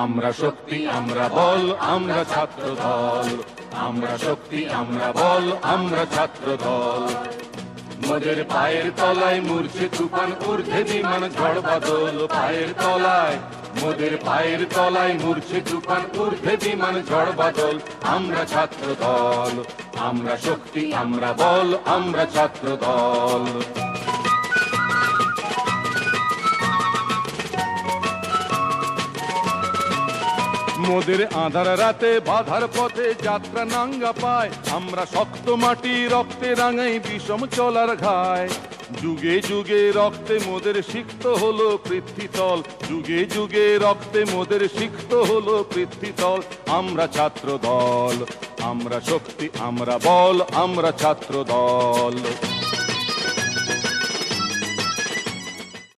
আমরা শক্তি আমরা বল আমরা ছাত্র দল, আমরা শক্তি আমরা বল আমরা ছাত্র দল। মোদের পায়ের তলায় মূর্ছে তুফান, ঊর্ধ্বে বিমান ঝড় বাদল। পায়ের তলায় মোদের পায়ের তলায় মূর্ছে তুফান, ঊর্ধ্বে বিমান ঝড় বাদল। আমরা ছাত্র দল, আমরা শক্তি আমরা বল আমরা ছাত্র দল। মোদের আঁধার রাতে বাধার পথে যাত্রা নাঙ্গা পায়, আমরা শক্ত মাটি রক্তে রাঙাই বিষম চলার ঘায়। যুগে যুগে রক্তে মোদের সিক্ত হলো পৃথ্বীতল, যুগে যুগে রক্তে মোদের সিক্ত হলো পৃথ্বীতল। আমরা ছাত্র দল, আমরা শক্তি আমরা বল আমরা ছাত্র দল।